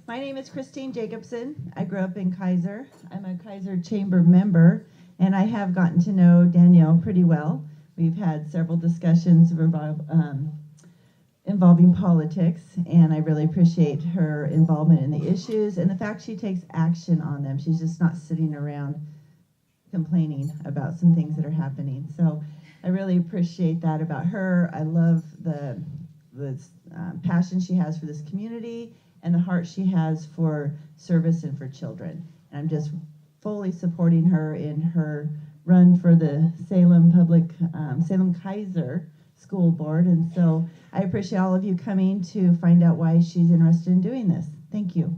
My name is Christine Jacobson. I grew up in Kaiser. I'm a Kaiser Chamber member, and I have gotten to know Danielle pretty well. We've had several discussions involving politics, and I really appreciate her involvement in the issues and the fact she takes action on them. She's just not sitting around complaining about some things that are happening. So I really appreciate that about her. I love the passion she has for this community and the heart she has for service and for children. And I'm just fully supporting her in her run for the Salem Kaiser School Board. And so I appreciate all of you coming to find out why she's interested in doing this. Thank you.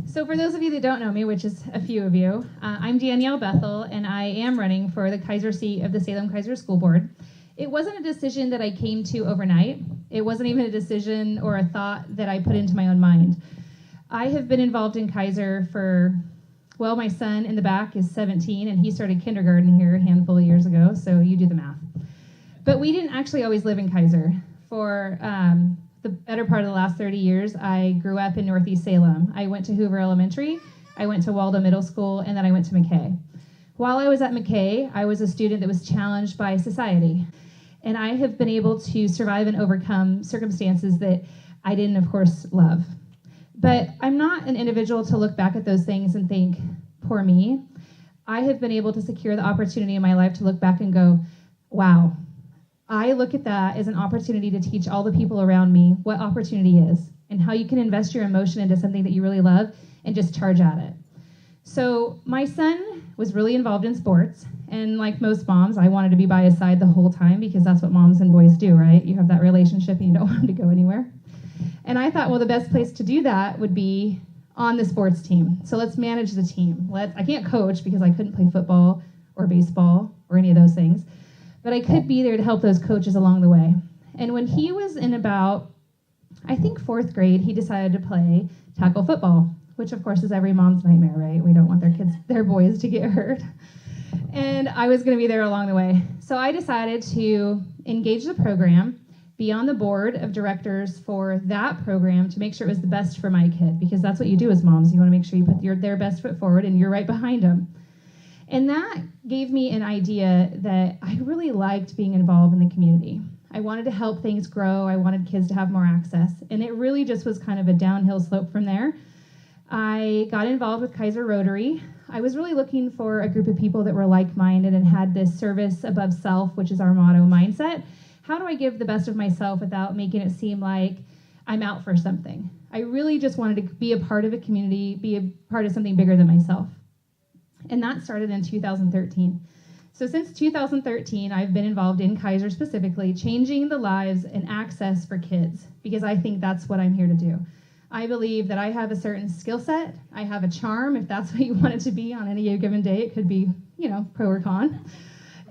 So for those of you that don't know me, which is a few of you, I'm Danielle Bethell, and I am running for the Kaiser seat of the Salem Kaiser School Board. It wasn't a decision that I came to overnight. It wasn't even a decision or a thought that I put into my own mind. I have been involved in Kaiser for, well, my son in the back is 17, and he started kindergarten here a handful of years ago, so you do the math. But we didn't actually always live in Kaiser. For the better part of the last 30 years, I grew up in Northeast Salem. I went to Hoover Elementary, I went to Waldo Middle School, and then I went to McKay. While I was at McKay, I was a student that was challenged by society. And I have been able to survive and overcome circumstances that I didn't, of course, love. But I'm not an individual to look back at those things and think, poor me. I have been able to secure the opportunity in my life to look back and go, wow. I look at that as an opportunity to teach all the people around me what opportunity is and how you can invest your emotion into something that you really love and just charge at it. So my son was really involved in sports, and like most moms, I wanted to be by his side the whole time because that's what moms and boys do, right? You have that relationship and you don't want him to go anywhere. And I thought, well, the best place to do that would be on the sports team. So let's manage the team. I can't coach because I couldn't play football or baseball or any of those things. But I could be there to help those coaches along the way. And when he was in about, I think 4th grade, he decided to play tackle football, which of course is every mom's nightmare, right? We don't want their boys to get hurt. And I was gonna be there along the way. So I decided to engage the program, be on the board of directors for that program to make sure it was the best for my kid, because that's what you do as moms. You wanna make sure you put their best foot forward and you're right behind them. And that gave me an idea that I really liked being involved in the community. I wanted to help things grow. I wanted kids to have more access. And it really just was kind of a downhill slope from there. I got involved with Kaiser Rotary. I was really looking for a group of people that were like-minded and had this service above self, which is our motto mindset. How do I give the best of myself without making it seem like I'm out for something? I really just wanted to be a part of a community, be a part of something bigger than myself. And that started in 2013. So since 2013, I've been involved in Kaiser specifically, changing the lives and access for kids, because I think that's what I'm here to do. I believe that I have a certain skill set. I have a charm, if that's what you want it to be on any given day. It could be, pro or con.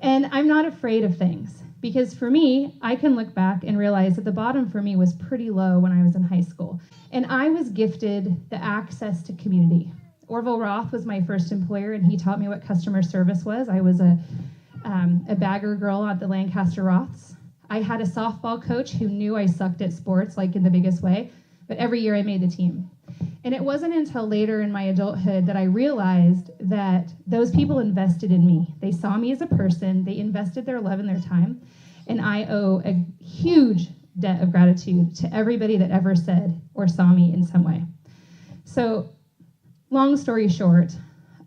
And I'm not afraid of things, because for me, I can look back and realize that the bottom for me was pretty low when I was in high school. And I was gifted the access to community. Orville Roth was my first employer, and he taught me what customer service was. I was a bagger girl at the Lancaster Roths. I had a softball coach who knew I sucked at sports, like in the biggest way, but every year I made the team. And it wasn't until later in my adulthood that I realized that those people invested in me. They saw me as a person, they invested their love and their time, and I owe a huge debt of gratitude to everybody that ever said or saw me in some way. So, long story short,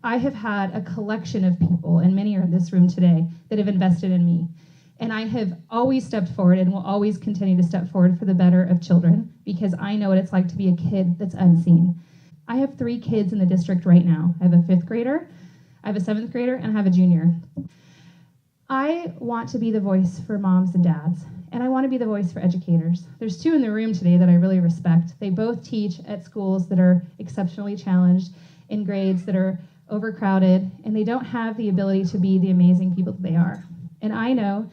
I have had a collection of people, and many are in this room today, that have invested in me. And I have always stepped forward and will always continue to step forward for the better of children, because I know what it's like to be a kid that's unseen. I have 3 kids in the district right now. I have a 5th grader, I have a 7th grader, and I have a junior. I want to be the voice for moms and dads, and I want to be the voice for educators. There's 2 in the room today that I really respect. They both teach at schools that are exceptionally challenged, in grades that are overcrowded, and they don't have the ability to be the amazing people that they are. And I know,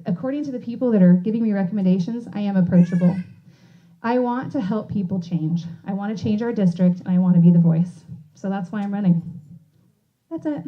according to the people that are giving me recommendations, I am approachable. I want to help people change. I want to change our district, and I want to be the voice. So that's why I'm running. That's it.